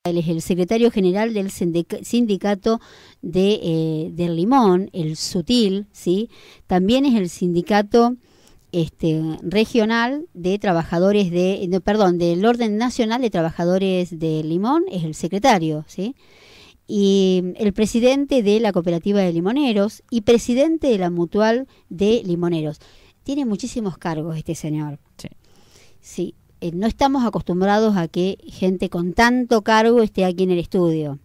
Él es el secretario general del sindicato del Limón, el Sutil, ¿sí? También es el sindicato regional de trabajadores del Orden Nacional de Trabajadores del Limón, es el secretario, ¿sí? Y el presidente de la Cooperativa de Limoneros y presidente de la Mutual de Limoneros. Tiene muchísimos cargos este señor. Sí. Sí. No estamos acostumbrados a que gente con tanto cargo esté aquí en el estudio.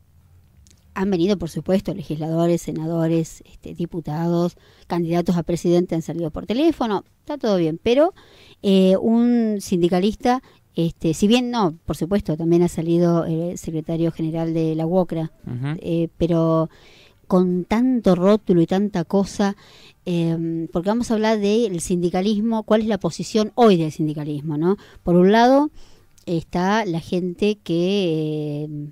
Han venido, por supuesto, legisladores, senadores, diputados, candidatos a presidente han salido por teléfono, está todo bien, pero un sindicalista, si bien no, por supuesto, también ha salido el secretario general de la UOCRA, pero con tanto rótulo y tanta cosa, porque vamos a hablar del sindicalismo, cuál es la posición hoy del sindicalismo, ¿no? Por un lado está la gente que,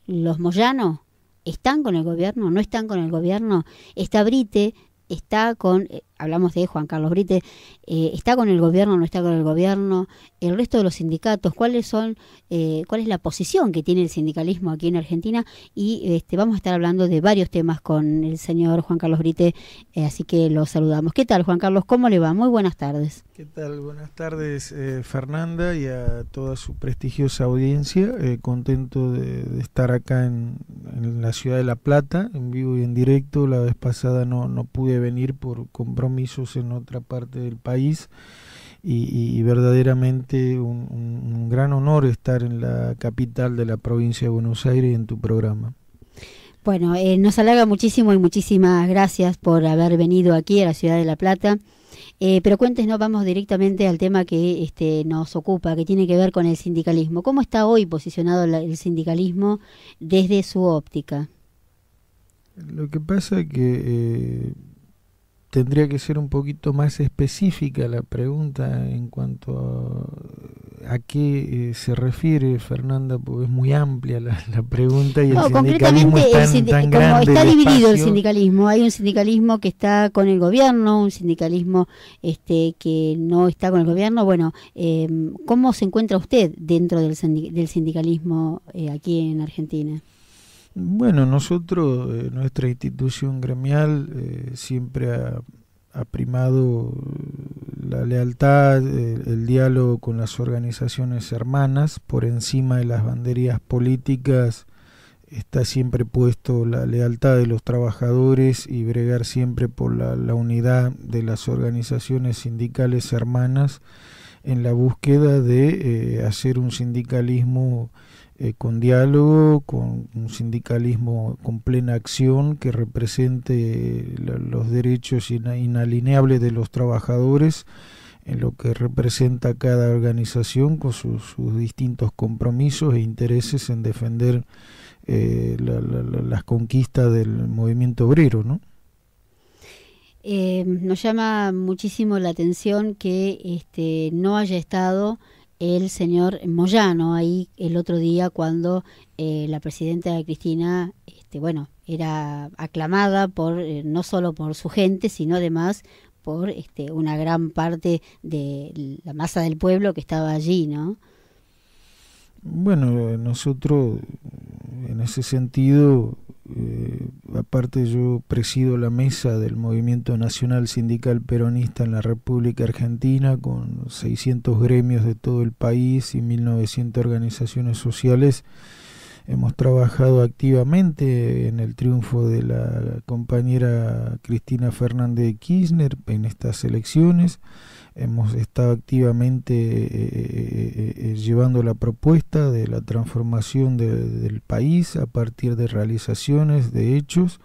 los Moyano, ¿están con el gobierno? ¿No están con el gobierno? Está Brite, está con, hablamos de Juan Carlos Brite, ¿está con el gobierno? ¿No está con el gobierno? El resto de los sindicatos, ¿cuál es la posición que tiene el sindicalismo aquí en Argentina? Y vamos a estar hablando de varios temas con el señor Juan Carlos Brite, así que lo saludamos. ¿Qué tal, Juan Carlos? ¿Cómo le va? Muy buenas tardes. ¿Qué tal? Buenas tardes, Fernanda, y a toda su prestigiosa audiencia. Contento de estar acá en la ciudad de La Plata, en vivo y en directo. La vez pasada no pude venir por compromisos en otra parte del país y verdaderamente un gran honor estar en la capital de la provincia de Buenos Aires en tu programa. Bueno, nos halaga muchísimo y muchísimas gracias por haber venido aquí a la ciudad de La Plata. Pero cuéntenos, vamos directamente al tema que nos ocupa, que tiene que ver con el sindicalismo. ¿Cómo está hoy posicionado el sindicalismo desde su óptica? Lo que pasa es que tendría que ser un poquito más específica la pregunta en cuanto a qué se refiere, Fernanda, porque es muy amplia la pregunta y el sindicalismo es tan grande. Como está dividido el sindicalismo, hay un sindicalismo que está con el gobierno, un sindicalismo que no está con el gobierno. Bueno, ¿cómo se encuentra usted dentro del sindicalismo aquí en Argentina? Bueno, nosotros, nuestra institución gremial siempre ha primado la lealtad, el diálogo con las organizaciones hermanas. Por encima de las banderías políticas está siempre puesto la lealtad de los trabajadores y bregar siempre por la unidad de las organizaciones sindicales hermanas en la búsqueda de hacer un sindicalismo con diálogo, con un sindicalismo con plena acción que represente los derechos inalineables de los trabajadores en lo que representa cada organización con sus distintos compromisos e intereses en defender las conquistas del movimiento obrero, ¿no? Nos llama muchísimo la atención que no haya estado el señor Moyano ahí el otro día cuando la presidenta Cristina, era aclamada por no solo por su gente, sino además por una gran parte de la masa del pueblo que estaba allí, ¿no? Bueno, nosotros en ese sentido, aparte yo presido la mesa del Movimiento Nacional Sindical Peronista en la República Argentina con 600 gremios de todo el país y 1900 organizaciones sociales. Hemos trabajado activamente en el triunfo de la compañera Cristina Fernández de Kirchner en estas elecciones. Hemos estado activamente llevando la propuesta de la transformación del país a partir de realizaciones, de hechos,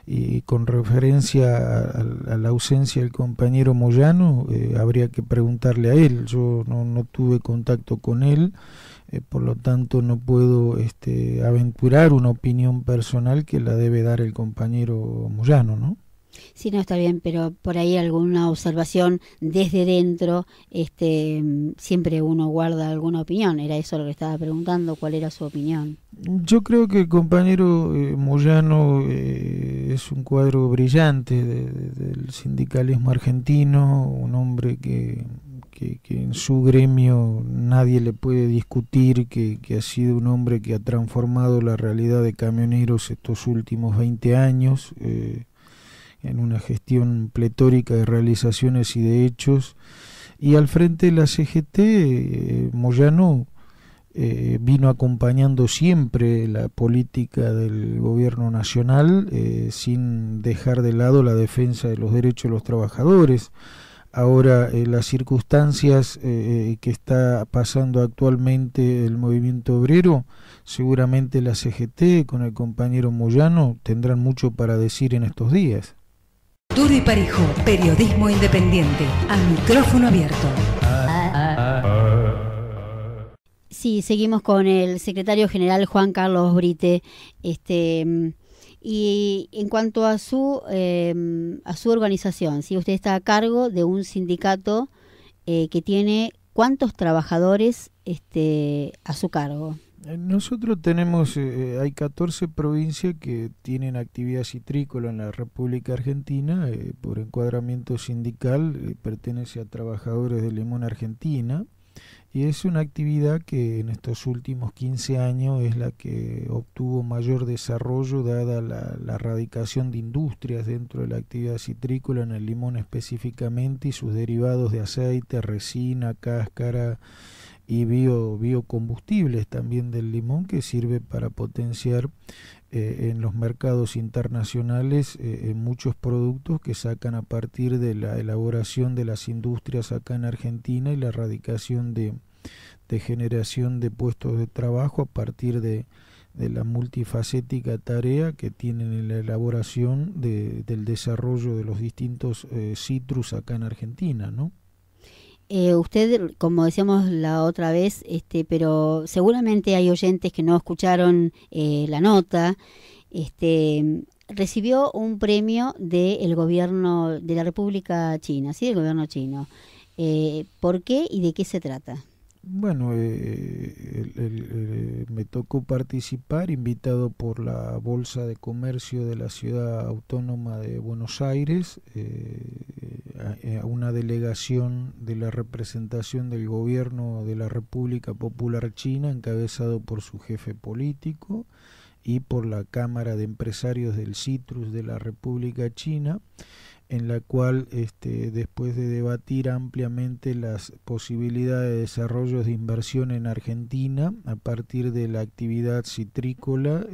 y con referencia a la ausencia del compañero Moyano, habría que preguntarle a él. Yo no tuve contacto con él, por lo tanto no puedo aventurar una opinión personal que la debe dar el compañero Moyano, ¿no? Sí, no, está bien, pero por ahí alguna observación desde dentro, siempre uno guarda alguna opinión. Era eso lo que estaba preguntando, ¿cuál era su opinión? Yo creo que el compañero Moyano es un cuadro brillante del sindicalismo argentino, un hombre que que en su gremio nadie le puede discutir que ha sido un hombre que ha transformado la realidad de camioneros estos últimos 20 años, en una gestión pletórica de realizaciones y de hechos. Y al frente de la CGT, Moyano vino acompañando siempre la política del gobierno nacional, sin dejar de lado la defensa de los derechos de los trabajadores. Ahora, las circunstancias que está pasando actualmente el movimiento obrero, seguramente la CGT con el compañero Moyano tendrán mucho para decir en estos días. Duro y parejo, periodismo independiente, a micrófono abierto. Sí, seguimos con el secretario general Juan Carlos Brite. Y en cuanto a su organización, ¿sí? Usted está a cargo de un sindicato que tiene ¿cuántos trabajadores a su cargo? Nosotros tenemos, hay 14 provincias que tienen actividad citrícola en la República Argentina, por encuadramiento sindical, pertenece a Trabajadores de Limón Argentina, y es una actividad que en estos últimos 15 años es la que obtuvo mayor desarrollo, dada la erradicación de industrias dentro de la actividad citrícola, en el limón específicamente, y sus derivados de aceite, resina, cáscara y biocombustibles también del limón, que sirve para potenciar en los mercados internacionales muchos productos que sacan a partir de la elaboración de las industrias acá en Argentina, y la erradicación de generación de puestos de trabajo a partir de la multifacética tarea que tienen en la elaboración del desarrollo de los distintos citrus acá en Argentina, ¿no? Usted, como decíamos la otra vez, pero seguramente hay oyentes que no escucharon la nota, recibió un premio del gobierno de la República China, ¿sí? Del gobierno chino. ¿Por qué y de qué se trata? Bueno, me tocó participar, invitado por la Bolsa de Comercio de la Ciudad Autónoma de Buenos Aires, a una delegación de la representación del gobierno de la República Popular China, encabezado por su jefe político y por la Cámara de Empresarios del Citrus de la República China, en la cual después de debatir ampliamente las posibilidades de desarrollo de inversión en Argentina a partir de la actividad citrícola,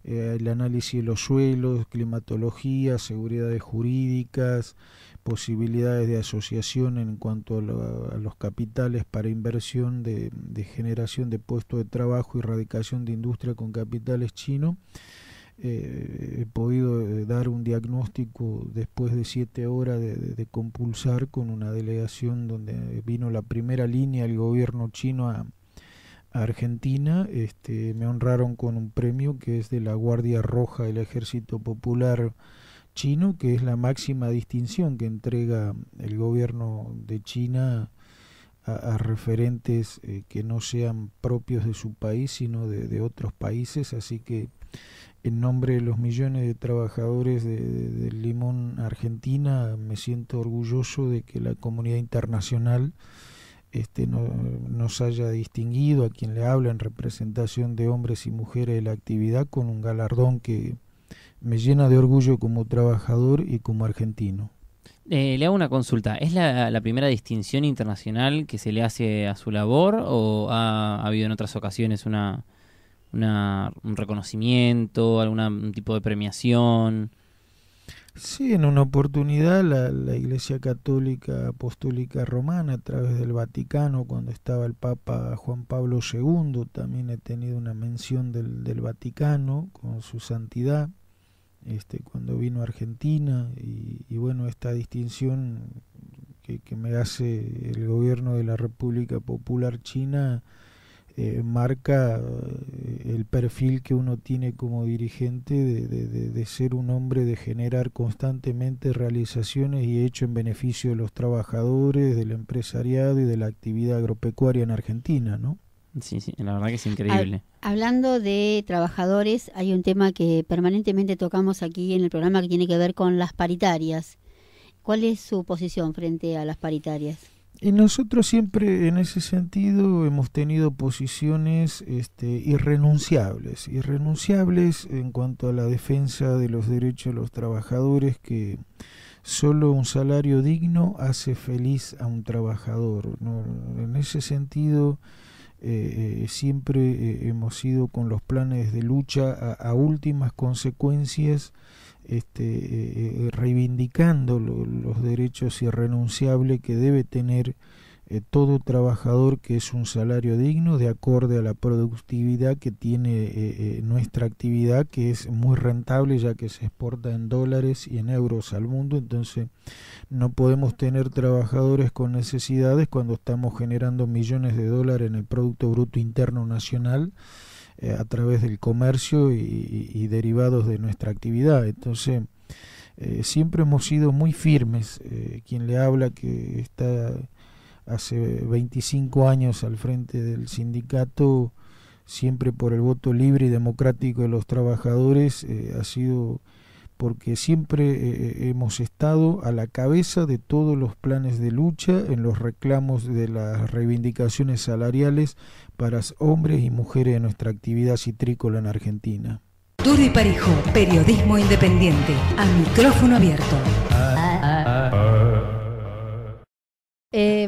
el análisis de los suelos, climatología, seguridades jurídicas, posibilidades de asociación en cuanto a los capitales para inversión de generación de puestos de trabajo y erradicación de industria con capitales chinos, he podido dar un diagnóstico después de 7 horas de compulsar con una delegación donde vino la primera línea del gobierno chino a Argentina. Me honraron con un premio que es de la Guardia Roja del Ejército Popular Chino, que es la máxima distinción que entrega el gobierno de China a referentes que no sean propios de su país, sino de otros países. Así que en nombre de los millones de trabajadores del limón Argentina, me siento orgulloso de que la comunidad internacional nos haya distinguido, a quien le habla en representación de hombres y mujeres de la actividad, con un galardón que me llena de orgullo como trabajador y como argentino. Le hago una consulta. ¿Es la primera distinción internacional que se le hace a su labor, o ha habido en otras ocasiones un reconocimiento, algún tipo de premiación? Sí, en una oportunidad la Iglesia Católica Apostólica Romana, a través del Vaticano, cuando estaba el Papa Juan Pablo II, también he tenido una mención del Vaticano con su santidad, cuando vino a Argentina, y bueno, esta distinción que me hace el gobierno de la República Popular China marca el perfil que uno tiene como dirigente de ser un hombre de generar constantemente realizaciones y hechos en beneficio de los trabajadores, del empresariado y de la actividad agropecuaria en Argentina, ¿no? Sí, la verdad que es increíble. Hablando de trabajadores, hay un tema que permanentemente tocamos aquí en el programa que tiene que ver con las paritarias. ¿Cuál es su posición frente a las paritarias? Y nosotros siempre en ese sentido hemos tenido posiciones irrenunciables en cuanto a la defensa de los derechos de los trabajadores, que solo un salario digno hace feliz a un trabajador, ¿no? En ese sentido siempre hemos ido con los planes de lucha a últimas consecuencias, reivindicando los derechos irrenunciables que debe tener todo trabajador, que es un salario digno de acorde a la productividad que tiene nuestra actividad, que es muy rentable ya que se exporta en dólares y en euros al mundo. Entonces no podemos tener trabajadores con necesidades cuando estamos generando millones de dólares en el Producto Bruto Interno Nacional a través del comercio y derivados de nuestra actividad. Entonces siempre hemos sido muy firmes. Quien le habla, que está hace 25 años al frente del sindicato, siempre por el voto libre y democrático de los trabajadores, ha sido porque siempre hemos estado a la cabeza de todos los planes de lucha en los reclamos de las reivindicaciones salariales para hombres y mujeres de nuestra actividad citrícola en Argentina. Duro y parejo, periodismo independiente, a micrófono abierto.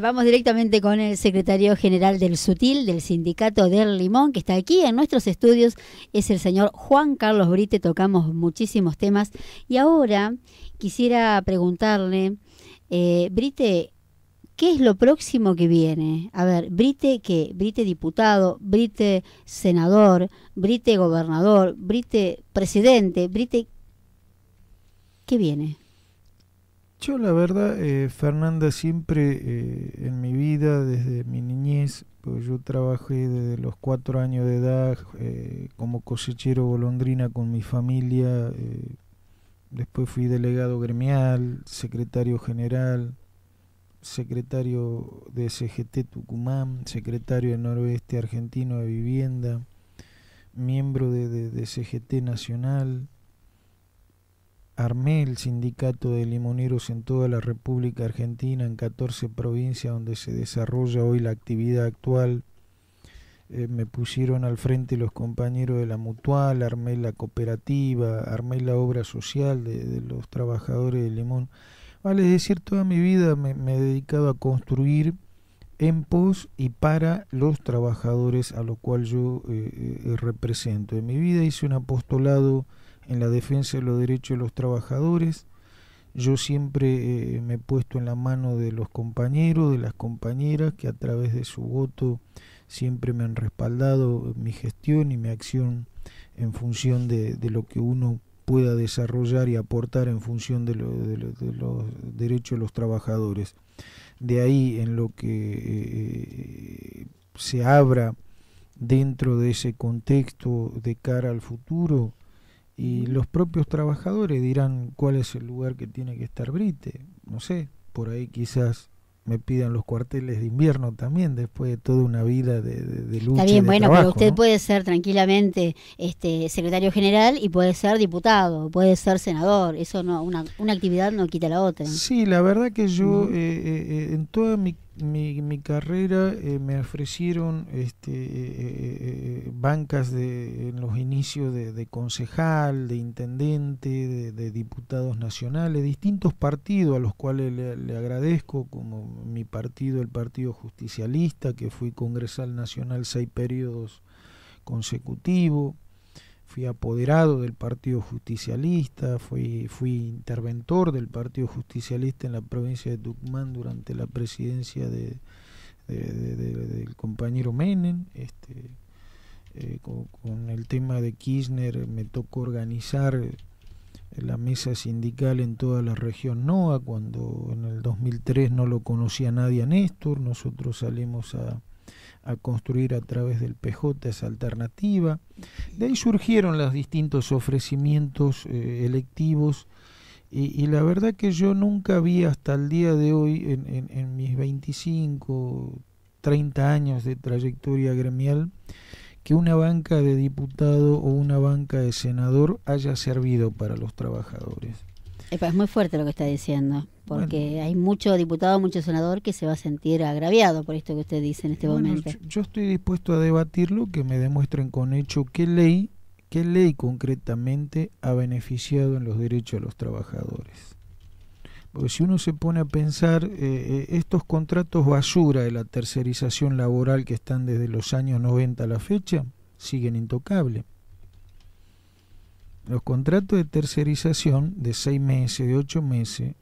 Vamos directamente con el secretario general del SUTIL, del Sindicato del Limón, que está aquí en nuestros estudios, es el señor Juan Carlos Brite. Tocamos muchísimos temas y ahora quisiera preguntarle, Brite, ¿qué es lo próximo que viene? A ver, Brite, ¿qué? Brite diputado, Brite senador, Brite gobernador, Brite presidente, Brite, ¿qué viene? Yo la verdad, Fernanda, siempre en mi vida, desde mi niñez, pues yo trabajé desde los 4 años de edad como cosechero golondrina con mi familia, después fui delegado gremial, secretario general, secretario de CGT Tucumán, secretario del Noroeste Argentino de Vivienda, miembro de CGT Nacional. Armé el sindicato de limoneros en toda la República Argentina, en 14 provincias donde se desarrolla hoy la actividad actual. Me pusieron al frente los compañeros de la Mutual, armé la cooperativa, armé la obra social de los trabajadores de limón. Vale decir, toda mi vida me he dedicado a construir en pos y para los trabajadores a los cuales yo represento. En mi vida hice un apostolado en la defensa de los derechos de los trabajadores. Yo siempre me he puesto en la mano de los compañeros, de las compañeras, que a través de su voto siempre me han respaldado mi gestión y mi acción en función de lo que uno pueda desarrollar y aportar en función de los derechos de los trabajadores. De ahí en lo que se abra dentro de ese contexto de cara al futuro, y los propios trabajadores dirán cuál es el lugar que tiene que estar Brite. No sé, por ahí quizás me pidan los cuarteles de invierno también, después de toda una vida de lucha. Está bien, bueno, trabajo, pero usted, ¿no?, puede ser tranquilamente secretario general y puede ser diputado, puede ser senador. Eso no, una actividad no quita la otra. Sí, la verdad que yo en toda mi carrera me ofrecieron bancas en los inicios de concejal, de intendente, de diputados nacionales, distintos partidos a los cuales le agradezco, como mi partido, el Partido Justicialista, que fui congresal nacional 6 periodos consecutivos. Fui apoderado del Partido Justicialista, fui interventor del Partido Justicialista en la provincia de Tucumán durante la presidencia del compañero Menem. Con el tema de Kirchner me tocó organizar la mesa sindical en toda la región NOA, cuando en el 2003 no lo conocía nadie a Néstor. Nosotros salimos a construir a través del PJ esa alternativa. De ahí surgieron los distintos ofrecimientos electivos y la verdad que yo nunca vi hasta el día de hoy, en mis 25, 30 años de trayectoria gremial, que una banca de diputado o una banca de senador haya servido para los trabajadores. Epa, es muy fuerte lo que está diciendo, porque Bueno, hay mucho diputado, mucho senador que se va a sentir agraviado por esto que usted dice en este bueno, momento. yo estoy dispuesto a debatirlo, que me demuestren con hecho qué ley concretamente ha beneficiado en los derechos de los trabajadores. Porque si uno se pone a pensar, estos contratos basura de la tercerización laboral que están desde los años 90 a la fecha, siguen intocables. Los contratos de tercerización de 6 meses, de 8 meses,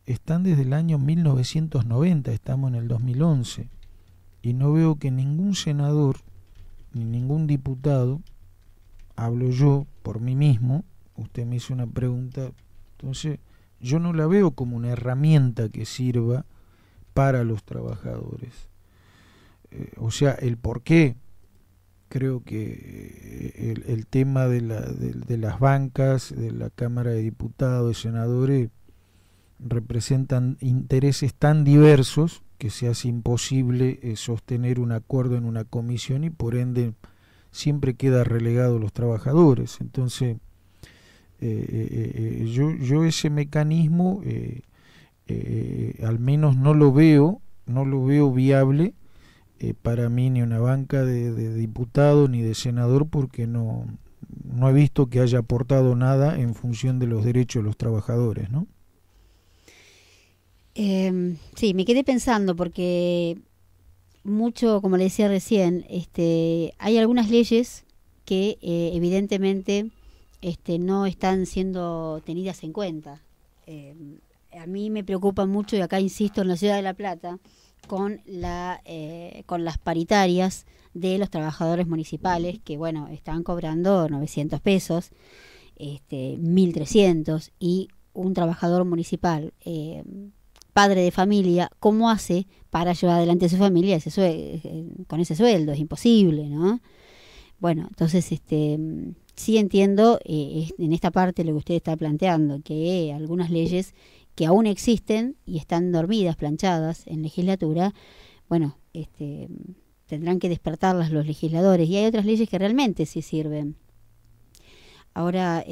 están desde el año 1990, estamos en el 2011, y no veo que ningún senador ni ningún diputado, hablo yo por mí mismo, usted me hizo una pregunta, entonces yo no la veo como una herramienta que sirva para los trabajadores. O sea, el por qué. Creo que el tema de las bancas, de la Cámara de Diputados, de senadores, representan intereses tan diversos que se hace imposible sostener un acuerdo en una comisión y por ende siempre queda relegado los trabajadores. Entonces, yo ese mecanismo al menos no lo veo viable para mí, ni una banca de diputado ni de senador, porque no he visto que haya aportado nada en función de los derechos de los trabajadores, ¿no? Sí, me quedé pensando porque mucho, como le decía recién, hay algunas leyes que evidentemente no están siendo tenidas en cuenta. A mí me preocupa mucho, y acá insisto, en la ciudad de La Plata, con las paritarias de los trabajadores municipales, que bueno, están cobrando 900 pesos, 1.300, y un trabajador municipal, padre de familia, ¿cómo hace para llevar adelante a su familia con ese sueldo? Es imposible, ¿no? Bueno, entonces sí entiendo en esta parte lo que usted está planteando, que algunas leyes que aún existen y están dormidas, planchadas en legislatura, bueno, tendrán que despertarlas los legisladores, y hay otras leyes que realmente sí sirven. Ahora,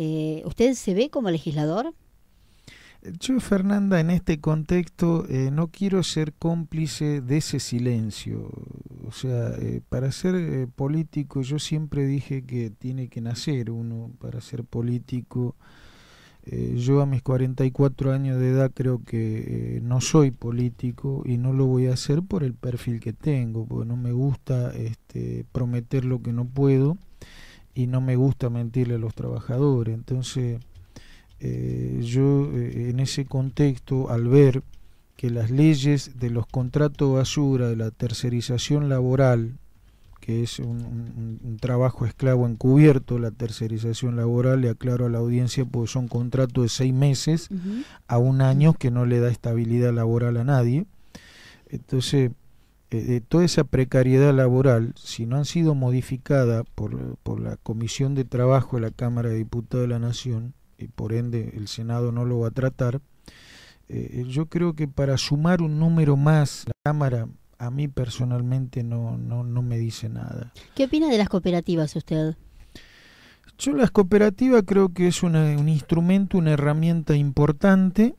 ¿usted se ve como legislador? Yo, Fernanda, en este contexto no quiero ser cómplice de ese silencio. O sea, para ser político, yo siempre dije que tiene que nacer uno para ser político. Yo a mis 44 años de edad creo que no soy político y no lo voy a hacer por el perfil que tengo, porque no me gusta prometer lo que no puedo y no me gusta mentirle a los trabajadores. Entonces, yo en ese contexto, al ver que las leyes de los contratos basura, de la tercerización laboral, que es un trabajo esclavo encubierto, la tercerización laboral, le aclaro a la audiencia, porque son contratos de 6 meses a un año que no le da estabilidad laboral a nadie. Entonces, toda esa precariedad laboral, si no han sido modificadas por la Comisión de Trabajo de la Cámara de Diputados de la Nación, y por ende el Senado no lo va a tratar, yo creo que para sumar un número más, la Cámara a mí personalmente no me dice nada. ¿Qué opina de las cooperativas usted? Yo las cooperativas creo que es un instrumento, una herramienta importante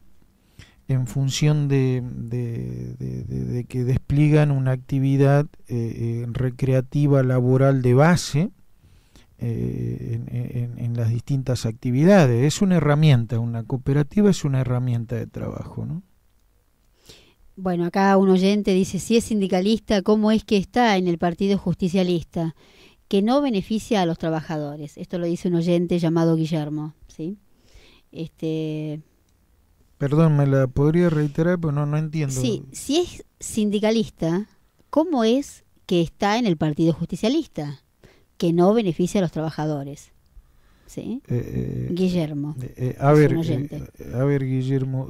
en función de que despliegan una actividad recreativa laboral de base en las distintas actividades. Es una herramienta, una cooperativa es una herramienta de trabajo, ¿no? Bueno, acá un oyente dice, si es sindicalista, ¿cómo es que está en el Partido Justicialista? Que no beneficia a los trabajadores. Esto lo dice un oyente llamado Guillermo, ¿sí? Perdón, ¿me la podría reiterar? Pues no entiendo. Sí, si es sindicalista, ¿cómo es que está en el Partido Justicialista? Que no beneficia a los trabajadores, ¿sí? Guillermo, a ver, un oyente. Guillermo,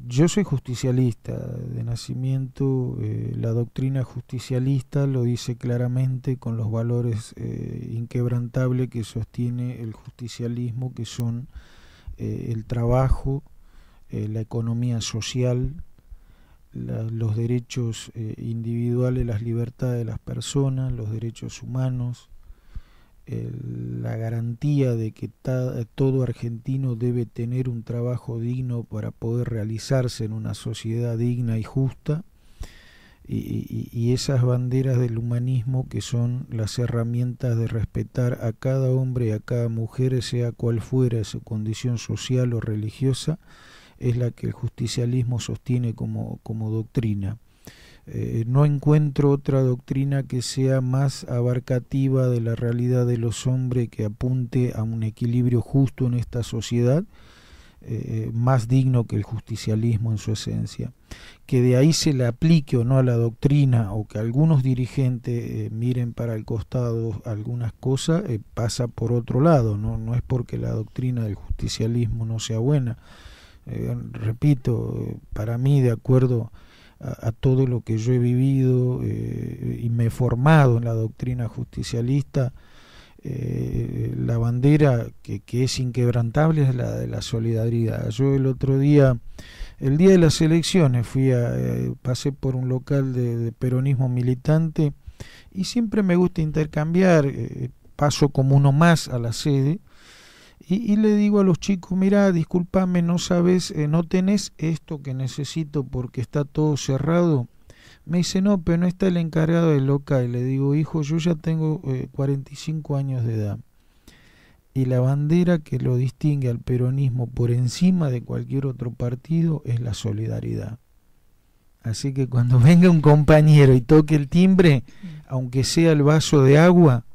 yo soy justicialista de nacimiento, la doctrina justicialista lo dice claramente con los valores inquebrantables que sostiene el justicialismo, que son el trabajo, la economía social, los derechos individuales, las libertades de las personas, los derechos humanos, la garantía de que todo argentino debe tener un trabajo digno para poder realizarse en una sociedad digna y justa, y esas banderas del humanismo, que son las herramientas de respetar a cada hombre y a cada mujer, sea cual fuera su condición social o religiosa, es la que el justicialismo sostiene como doctrina. No encuentro otra doctrina que sea más abarcativa de la realidad de los hombres, que apunte a un equilibrio justo en esta sociedad, más digno que el justicialismo en su esencia. Que de ahí se le aplique o no a la doctrina, o que algunos dirigentes miren para el costado algunas cosas, pasa por otro lado, no es porque la doctrina del justicialismo no sea buena. Repito, para mí, de acuerdo a todo lo que yo he vivido y me he formado en la doctrina justicialista, la bandera que es inquebrantable es la de la solidaridad. Yo el otro día, el día de las elecciones, pasé por un local de peronismo militante, y siempre me gusta intercambiar, paso como uno más a la sede, y le digo a los chicos: mirá, discúlpame, no sabes, no tenés esto que necesito porque está todo cerrado. Me dice: no, pero no está el encargado del local. Y le digo: hijo, yo ya tengo 45 años de edad, y la bandera que lo distingue al peronismo por encima de cualquier otro partido es la solidaridad. Así que cuando venga un compañero y toque el timbre, aunque sea el vaso de agua,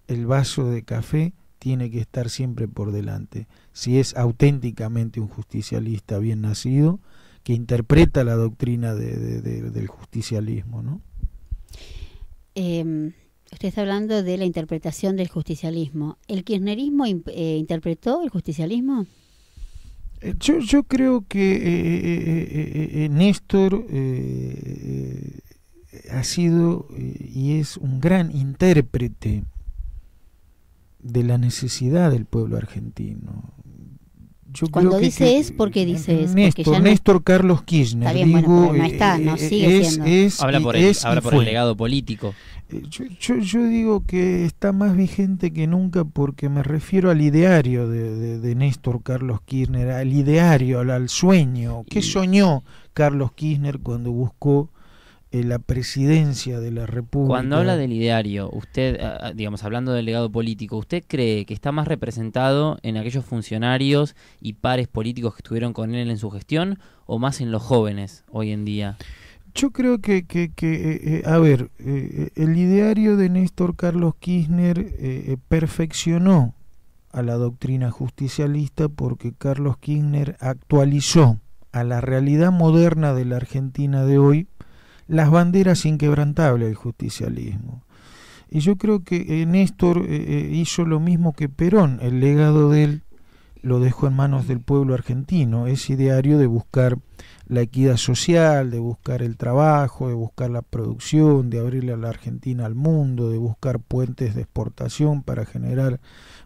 el vaso de café tiene que estar siempre por delante, si es auténticamente un justicialista bien nacido, que interpreta la doctrina del justicialismo, ¿no? Usted está hablando de la interpretación del justicialismo. ¿El kirchnerismo interpretó el justicialismo? Yo creo que Néstor ha sido y es un gran intérprete de la necesidad del pueblo argentino. Cuando dice ¿por qué dice eso? Néstor Carlos Kirchner. Está bien, bueno, pero no está, no sigue siendo. Habla por el legado político. Yo digo que está más vigente que nunca, porque me refiero al ideario de Néstor Carlos Kirchner, al ideario, al sueño. ¿Qué soñó Carlos Kirchner cuando buscó la presidencia de la República? Cuando habla del ideario, usted, digamos, hablando del legado político, ¿usted cree que está más representado en aquellos funcionarios y pares políticos que estuvieron con él en su gestión, o más en los jóvenes hoy en día? Yo creo que el ideario de Néstor Carlos Kirchner perfeccionó a la doctrina justicialista, porque Carlos Kirchner actualizó a la realidad moderna de la Argentina de hoy las banderas inquebrantables del justicialismo. Y yo creo que Néstor hizo lo mismo que Perón. El legado de él lo dejó en manos del pueblo argentino, ese ideario de buscar la equidad social, de buscar el trabajo, de buscar la producción, de abrirle a la Argentina al mundo, de buscar puentes de exportación para generar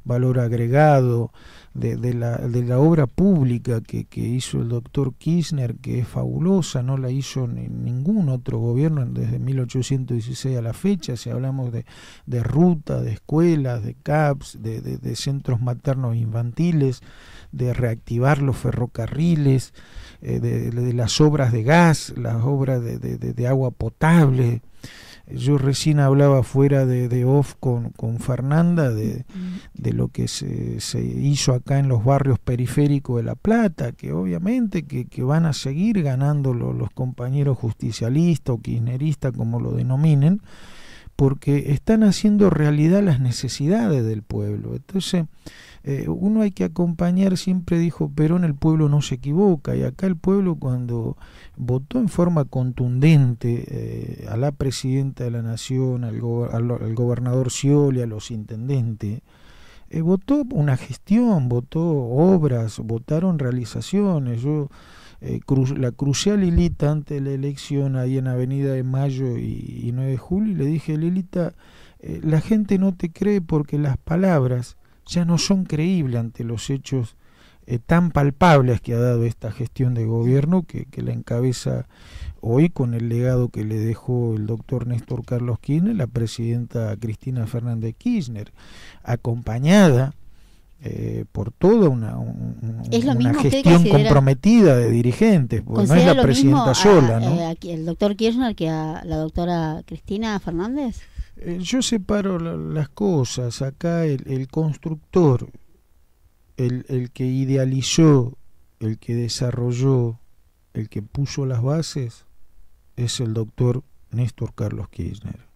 valor agregado, de la obra pública que hizo el doctor Kirchner, que es fabulosa, no la hizo ningún otro gobierno desde 1816 a la fecha. Si hablamos de ruta, de escuelas, de CAPS, de centros maternos infantiles, de reactivar los ferrocarriles, de las obras de gas, las obras de agua potable. Yo recién hablaba fuera de off con Fernanda de lo que se hizo acá en los barrios periféricos de La Plata, que obviamente que van a seguir ganando los compañeros justicialistas o kirchneristas, como lo denominen, porque están haciendo realidad las necesidades del pueblo. Entonces uno hay que acompañar, siempre dijo Perón, el pueblo no se equivoca, y acá el pueblo, cuando votó en forma contundente a la presidenta de la Nación, al gobernador Scioli, a los intendentes, votó una gestión, votó obras, votaron realizaciones. Yo la crucé a Lilita antes de la elección ahí en Avenida de Mayo y 9 de Julio, y le dije: Lilita, la gente no te cree porque las palabras ya no son creíbles ante los hechos tan palpables que ha dado esta gestión de gobierno que la encabeza hoy con el legado que le dejó el doctor Néstor Carlos Kirchner, la presidenta Cristina Fernández Kirchner, acompañada por toda una gestión comprometida de dirigentes, porque no es la presidenta sola, ¿no? ¿El doctor Kirchner que a la doctora Cristina Fernández? Yo separo las cosas. Acá el constructor, el que idealizó, el que desarrolló, el que puso las bases, es el doctor Néstor Carlos Kirchner.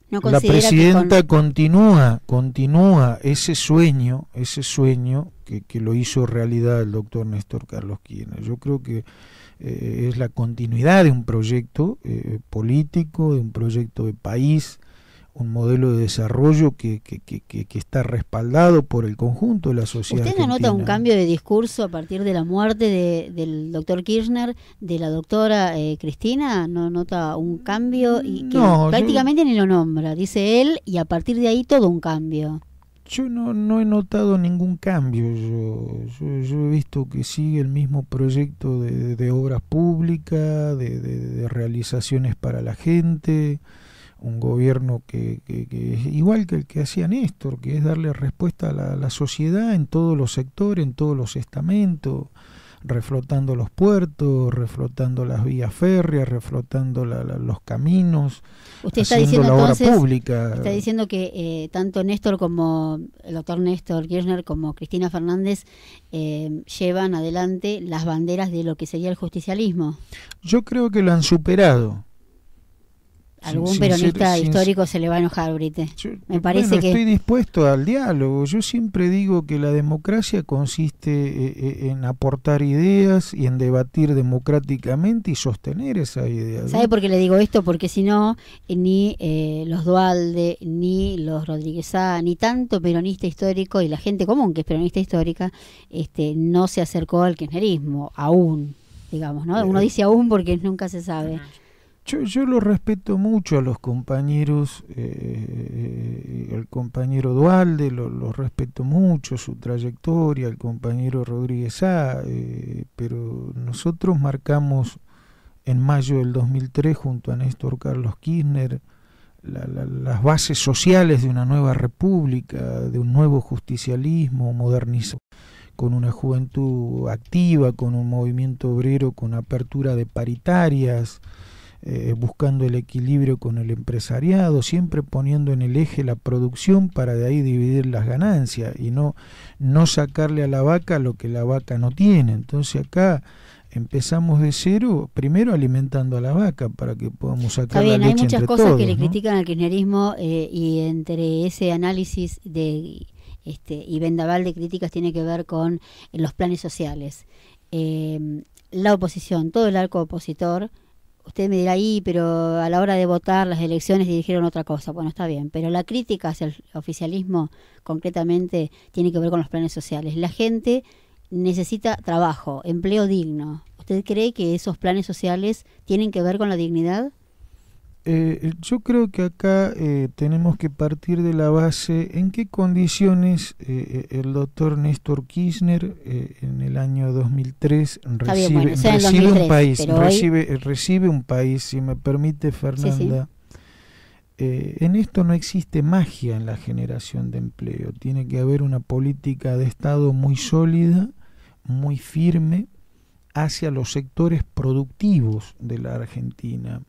La presidenta continúa ese sueño que lo hizo realidad el doctor Néstor Carlos Kirchner. Yo creo que es la continuidad de un proyecto político, de un proyecto de país, un modelo de desarrollo que está respaldado por el conjunto de la sociedad argentina. ¿Usted no nota un cambio de discurso a partir de la muerte del doctor Kirchner, de la doctora Cristina? ¿No nota un cambio? Y que prácticamente ni lo nombra, dice él, y a partir de ahí todo un cambio. Yo no he notado ningún cambio. Yo he visto que sigue el mismo proyecto de obras públicas, de realizaciones para la gente, un gobierno que es igual que el que hacía Néstor, que es darle respuesta a la sociedad en todos los sectores, en todos los estamentos, reflotando los puertos, reflotando las vías férreas, reflotando los caminos, usted está haciendo diciendo la obra entonces, pública. Está diciendo que tanto Néstor como el doctor Néstor Kirchner como Cristina Fernández llevan adelante las banderas de lo que sería el justicialismo. Yo creo que lo han superado. Algún peronista histórico se le va a enojar, Brite. Me parece que estoy dispuesto al diálogo. Yo siempre digo que la democracia consiste en aportar ideas y en debatir democráticamente y sostener esas ideas. ¿Sabe por qué le digo esto? Porque si no, ni los Duhalde, ni los Rodríguez Sá, ni tanto peronista histórico y la gente común que es peronista histórica, no se acercó al kirchnerismo, aún, digamos, ¿no? Uno dice aún porque nunca se sabe. Yo lo respeto mucho a los compañeros, el compañero Duhalde, lo respeto mucho, su trayectoria, el compañero Rodríguez Sá, pero nosotros marcamos en mayo del 2003 junto a Néstor Carlos Kirchner las bases sociales de una nueva república, de un nuevo justicialismo modernizado, con una juventud activa, con un movimiento obrero con apertura de paritarias, buscando el equilibrio con el empresariado, siempre poniendo en el eje la producción para de ahí dividir las ganancias y no sacarle a la vaca lo que la vaca no tiene. Entonces acá empezamos de cero, primero alimentando a la vaca para que podamos sacar la leche entre todos. Hay muchas cosas que le critican al kirchnerismo y entre ese análisis y vendaval de críticas tiene que ver con los planes sociales. La oposición, todo el arco opositor. Usted me dirá ahí, pero a la hora de votar las elecciones dijeron otra cosa. Bueno, está bien, pero la crítica hacia el oficialismo concretamente tiene que ver con los planes sociales. La gente necesita trabajo, empleo digno. ¿Usted cree que esos planes sociales tienen que ver con la dignidad? Yo creo que acá tenemos que partir de la base en qué condiciones el doctor Néstor Kirchner en el año 2003 recibe un país, si me permite, Fernanda. Sí. En esto no existe magia en la generación de empleo. Tiene que haber una política de Estado muy sólida, muy firme hacia los sectores productivos de la Argentina.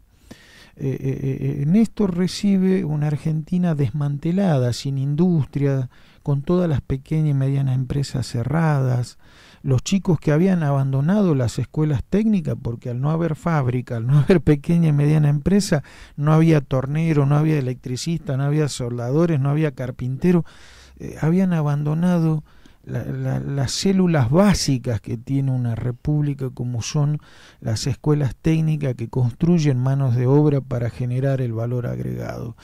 Néstor recibe una Argentina desmantelada, sin industria, con todas las pequeñas y medianas empresas cerradas, los chicos que habían abandonado las escuelas técnicas porque al no haber fábrica, al no haber pequeña y mediana empresa, no había tornero, no había electricista, no había soldadores, no había carpintero, habían abandonado las células básicas que tiene una república, como son las escuelas técnicas que construyen manos de obra para generar el valor agregado.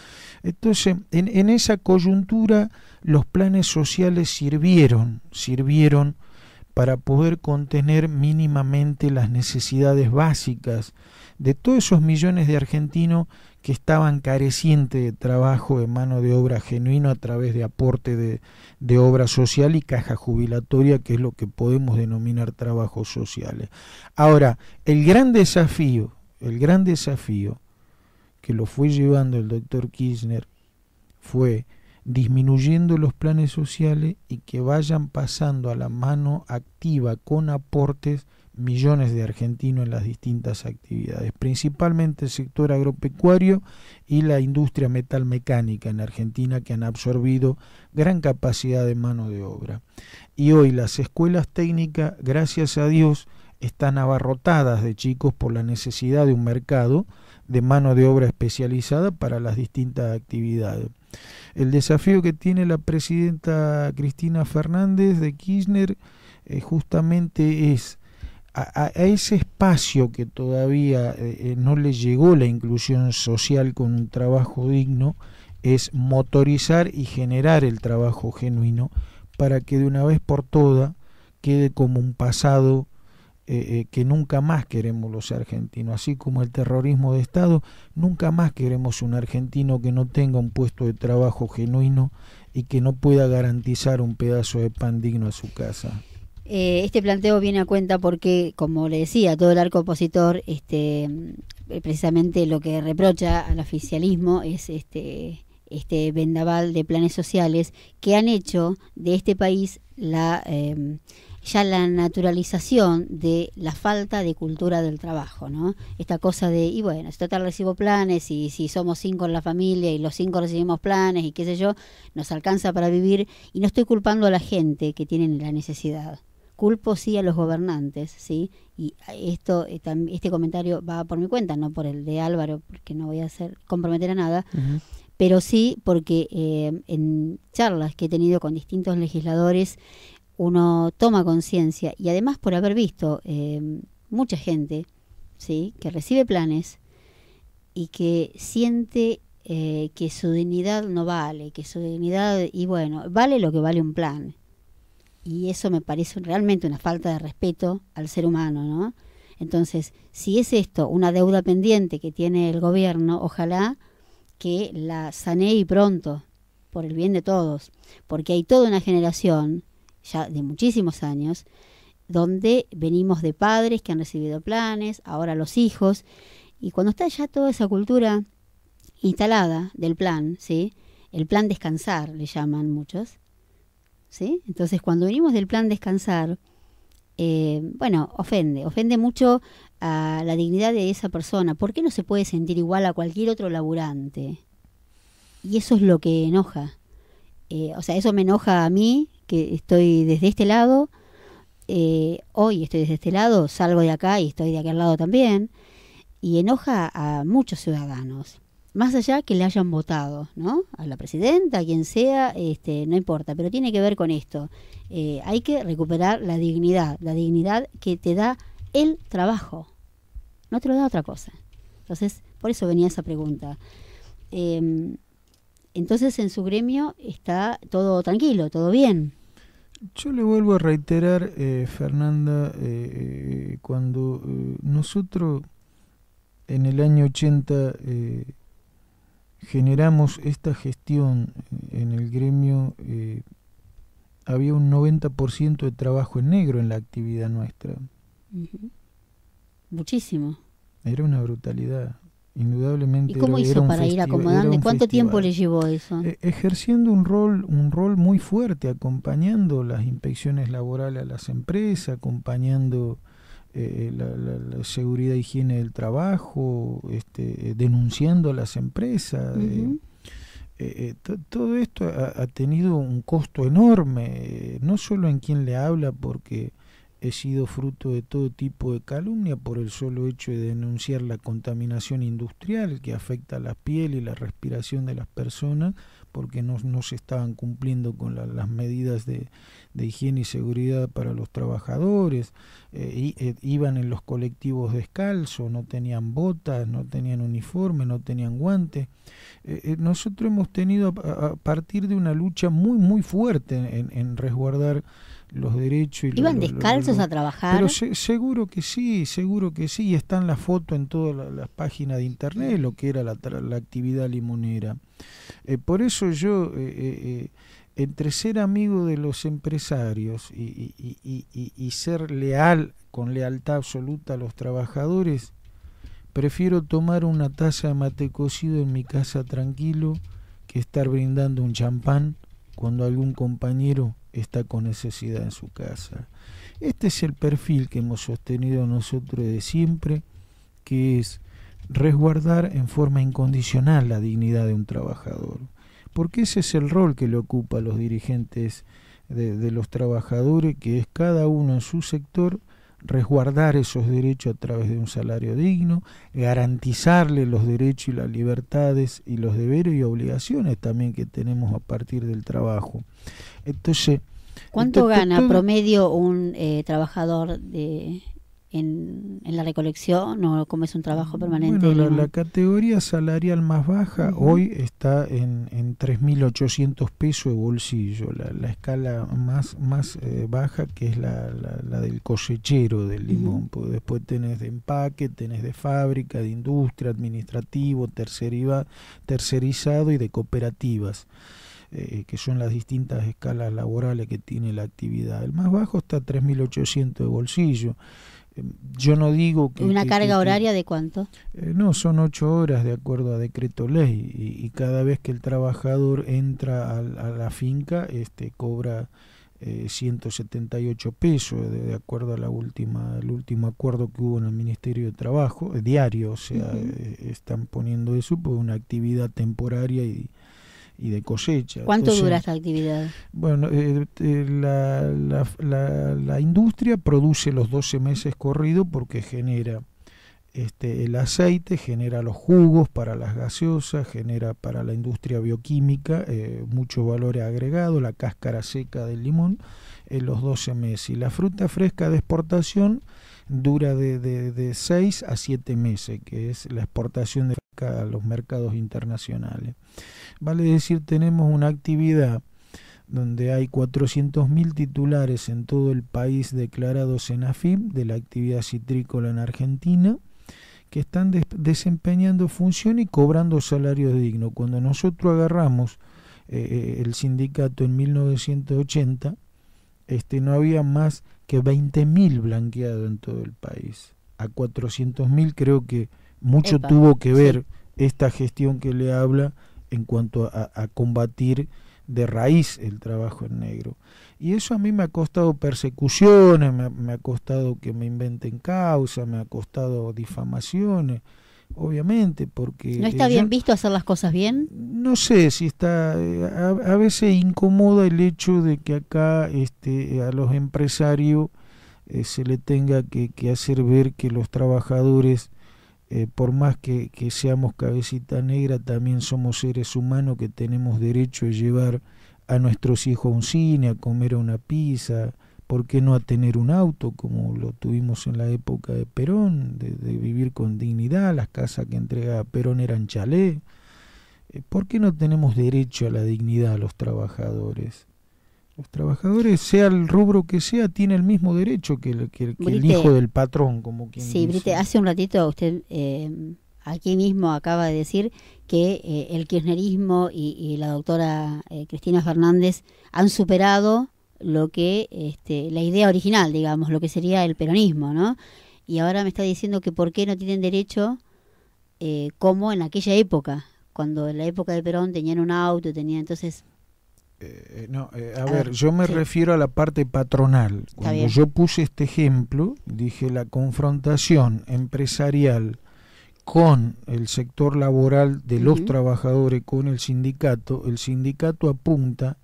Entonces, en esa coyuntura, los planes sociales sirvieron para poder contener mínimamente las necesidades básicas de todos esos millones de argentinos que estaban carecientes de trabajo de mano de obra genuino a través de aporte de obra social y caja jubilatoria, que es lo que podemos denominar trabajos sociales. Ahora, el gran desafío que lo fue llevando el doctor Kirchner fue disminuyendo los planes sociales y que vayan pasando a la mano activa con aportes millones de argentinos en las distintas actividades, principalmente el sector agropecuario y la industria metalmecánica en Argentina, que han absorbido gran capacidad de mano de obra. Y hoy las escuelas técnicas, gracias a Dios, están abarrotadas de chicos por la necesidad de un mercado de mano de obra especializada para las distintas actividades. El desafío que tiene la presidenta Cristina Fernández de Kirchner justamente es a ese espacio que todavía no le llegó la inclusión social con un trabajo digno, es motorizar y generar el trabajo genuino para que de una vez por todas quede como un pasado que nunca más queremos los argentinos, así como el terrorismo de Estado, nunca más queremos un argentino que no tenga un puesto de trabajo genuino y que no pueda garantizar un pedazo de pan digno a su casa. Este planteo viene a cuenta porque, como le decía, todo el arco opositor, precisamente lo que reprocha al oficialismo es este vendaval de planes sociales que han hecho de este país ya la naturalización de la falta de cultura del trabajo, ¿no? Esta cosa de, y bueno, si total recibo planes, y si somos 5 en la familia y los 5 recibimos planes y qué sé yo, nos alcanza para vivir, y no estoy culpando a la gente que tiene la necesidad. Culpo sí a los gobernantes, ¿sí? Y este comentario va por mi cuenta, no por el de Álvaro, porque no voy a comprometer a nada, pero sí porque en charlas que he tenido con distintos legisladores, uno toma conciencia, y además por haber visto mucha gente, ¿sí?, que recibe planes y que siente que su dignidad no vale, que su dignidad, y bueno, vale lo que vale un plan. Y eso me parece realmente una falta de respeto al ser humano, ¿no? Entonces, si es esto una deuda pendiente que tiene el gobierno, ojalá que la sanee y pronto, por el bien de todos, porque hay toda una generación ya de muchísimos años donde venimos de padres que han recibido planes, ahora los hijos, y cuando está ya toda esa cultura instalada del plan, ¿sí?, el plan descansar le llaman muchos, ¿sí? Entonces, cuando venimos del plan descansar, bueno, ofende mucho a la dignidad de esa persona. ¿Por qué no se puede sentir igual a cualquier otro laburante? Y eso es lo que enoja. O sea, eso me enoja a mí, que estoy desde este lado. Hoy estoy desde este lado, salgo de acá y estoy de aquel lado también. Y enoja a muchos ciudadanos. Más allá que le hayan votado, ¿no?, a la presidenta, a quien sea, no importa, pero tiene que ver con esto. Hay que recuperar la dignidad que te da el trabajo, no te lo da otra cosa. Entonces, por eso venía esa pregunta. Entonces, en su gremio está todo tranquilo, todo bien. Yo le vuelvo a reiterar, Fernanda, cuando nosotros en el año 80 generamos esta gestión en el gremio, había un 90% de trabajo en negro en la actividad nuestra. Muchísimo. Era una brutalidad, indudablemente. ¿Y cómo hizo para ir acomodando? ¿Cuánto tiempo le llevó eso? Ejerciendo un rol muy fuerte, acompañando las inspecciones laborales a las empresas, acompañando la seguridad e higiene del trabajo, denunciando a las empresas. Todo esto ha tenido un costo enorme, no solo en quien le habla, porque he sido fruto de todo tipo de calumnia por el solo hecho de denunciar la contaminación industrial que afecta a la piel y la respiración de las personas, porque no se estaban cumpliendo con las medidas de higiene y seguridad para los trabajadores. Iban en los colectivos descalzos, no tenían botas, no tenían uniforme, no tenían guantes. Nosotros hemos tenido, a partir de una lucha muy muy fuerte en resguardar los derechos. Y ¿Iban descalzos a trabajar? Pero seguro que sí, y está en la foto en todas las páginas de internet, lo que era la actividad limonera. Por eso yo, entre ser amigo de los empresarios y ser leal, con lealtad absoluta a los trabajadores, prefiero tomar una taza de mate cocido en mi casa tranquilo que estar brindando un champán cuando algún compañero está con necesidad en su casa. Este es el perfil que hemos sostenido nosotros de siempre, que es resguardar en forma incondicional la dignidad de un trabajador, porque ese es el rol que le ocupa a los dirigentes de los trabajadores, que es cada uno en su sector resguardar esos derechos a través de un salario digno, garantizarle los derechos y las libertades y los deberes y obligaciones también que tenemos a partir del trabajo. Entonces, ¿cuánto gana promedio un trabajador en la recolección, o cómo es un trabajo permanente? Bueno, la categoría salarial más baja hoy está en 3.800 pesos de bolsillo. La escala más baja, que es la del cosechero del limón. Porque después tenés de empaque, tenés de fábrica, de industria, administrativo, tercerizado y de cooperativas, que son las distintas escalas laborales que tiene la actividad. El más bajo está a 3.800 de bolsillo. Yo no digo que... ¿Una carga horaria de cuánto? No, son 8 horas de acuerdo a decreto ley, y cada vez que el trabajador entra a la finca, cobra 178 pesos, de acuerdo a el último acuerdo que hubo en el Ministerio de Trabajo, diario, o sea, están poniendo eso por una actividad temporaria y de cosecha. ¿Cuánto dura esta actividad? Bueno, la industria produce los 12 meses corridos porque genera el aceite, genera los jugos para las gaseosas, genera para la industria bioquímica mucho valor agregado, la cáscara seca del limón en los 12 meses. Y la fruta fresca de exportación dura de 6 a 7 meses, que es la exportación de a los mercados internacionales. Vale decir, tenemos una actividad donde hay 400.000 titulares en todo el país declarados en AFIP de la actividad citrícola en Argentina, que están desempeñando función y cobrando salarios dignos. Cuando nosotros agarramos el sindicato en 1980, no había más que 20.000 blanqueados en todo el país. A 400.000 creo que mucho tuvo que ver esta gestión que le habla en cuanto a combatir de raíz el trabajo en negro. Y eso a mí me ha costado persecuciones, me ha costado que me inventen causas, me ha costado difamaciones, obviamente, porque... ¿No está bien visto hacer las cosas bien? No sé si está... a veces incomoda el hecho de que acá a los empresarios se le tenga que hacer ver que los trabajadores... por más que seamos cabecita negra, también somos seres humanos que tenemos derecho a llevar a nuestros hijos a un cine, a comer a una pizza, ¿por qué no a tener un auto como lo tuvimos en la época de Perón, de vivir con dignidad? Las casas que entregaba Perón eran chalés. ¿Por qué no tenemos derecho a la dignidad a los trabajadores? Los trabajadores, sea el rubro que sea, tiene el mismo derecho que el hijo del patrón, como quien dice. Brite, hace un ratito usted aquí mismo acaba de decir que el kirchnerismo y la doctora Cristina Fernández han superado lo que la idea original, digamos, lo que sería el peronismo, ¿no? Y ahora me está diciendo que por qué no tienen derecho como en aquella época, cuando en la época de Perón tenían un auto, tenían entonces... yo me refiero a la parte patronal. Cuando yo puse este ejemplo, dije la confrontación empresarial con el sector laboral de los trabajadores, con el sindicato apunta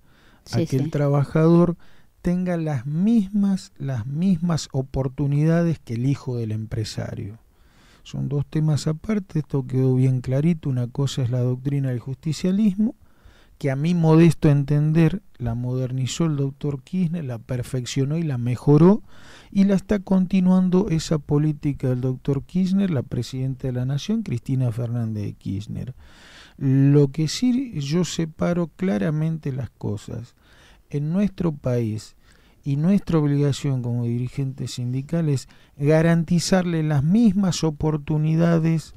a que el trabajador tenga las mismas oportunidades que el hijo del empresario. Son dos temas aparte, esto quedó bien clarito. Una cosa es la doctrina del justicialismo, que a mi modesto entender la modernizó el doctor Kirchner, la perfeccionó y la mejoró, y la está continuando esa política del doctor Kirchner, la presidenta de la Nación, Cristina Fernández de Kirchner. Lo que sí yo separo claramente las cosas. En nuestro país y nuestra obligación como dirigentes sindicales es garantizarle las mismas oportunidades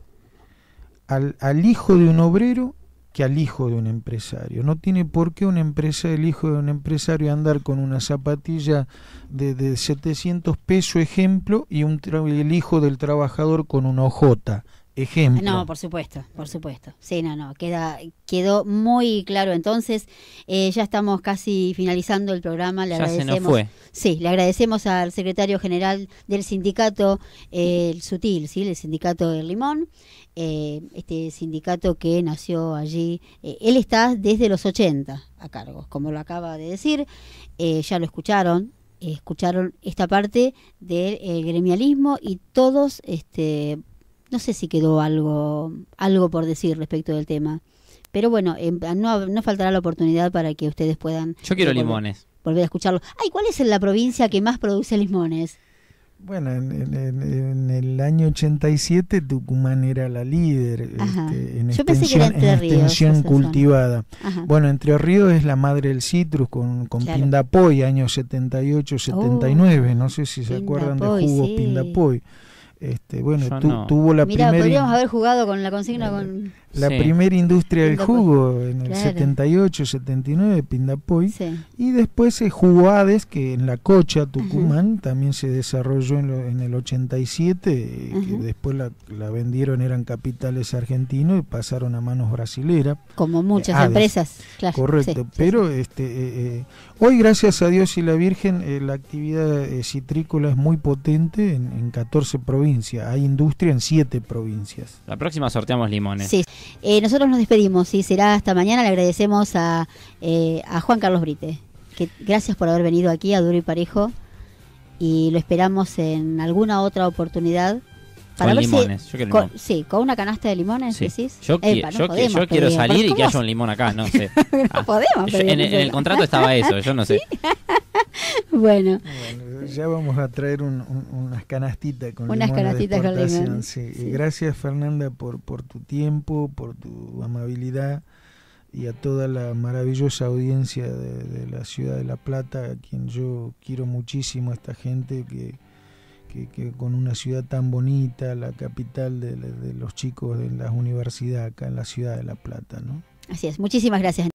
al hijo de un obrero que al hijo de un empresario. No tiene por qué el hijo de un empresario andar con una zapatilla de 700 pesos, ejemplo, y el hijo del trabajador con una hojota, ejemplo. No, por supuesto. Sí, quedó muy claro. Entonces, ya estamos casi finalizando el programa. Le agradecemos. Se nos fue. Sí, le agradecemos al secretario general del sindicato, el Sutil, ¿sí? El sindicato del Limón. Este sindicato que nació allí, él está desde los 80 a cargo, como lo acaba de decir, ya lo escucharon esta parte del gremialismo y todos, no sé si quedó algo por decir respecto del tema, pero bueno, no faltará la oportunidad para que ustedes puedan... Yo quiero limones. Volver a escucharlo. Ay, ¿cuál es la provincia que más produce limones? Bueno, en el año 87 Tucumán era la líder en Yo pensé que era Entre Ríos, extensión cultivada. Bueno, Entre Ríos es la madre del citrus con claro. Pindapoy, años 78, 79. No sé si se acuerdan de jugos sí. Pindapoy. Bueno, tuvo la primera... Mira, podríamos haber jugado con la consigna con... La sí. primera industria del Pindapoy. jugo en el Claro. 78, 79, Pindapoy. Sí. Y después se Juguades, que en la Cocha, Tucumán, también se desarrolló en el 87, que después la vendieron, eran capitales argentinos y pasaron a manos brasileras. Como muchas empresas, claro. Correcto, sí, pero sí. Hoy, gracias a Dios y la Virgen, la actividad citrícola es muy potente en 14 provincias. Hay industria en 7 provincias. La próxima sorteamos limones. Sí. Nosotros nos despedimos y será hasta mañana. Le agradecemos a Juan Carlos Brite, que gracias por haber venido aquí a Duro y Parejo, y lo esperamos en alguna otra oportunidad para con ver limones. si yo quiero limón. sí, con una canasta de limones, sí. decís. Yo quiero salir y que haya un limón acá, no sé. No podemos en el contrato estaba eso, yo no sé. Bueno, ya vamos a traer unas canastitas con unas canastitas con limón. Sí. Gracias, Fernanda, por tu tiempo, por tu amabilidad, y a toda la maravillosa audiencia de la ciudad de La Plata, a quien yo quiero muchísimo, a esta gente que con una ciudad tan bonita, la capital de los chicos de las universidades acá en la ciudad de La Plata, ¿no? Así es, muchísimas gracias.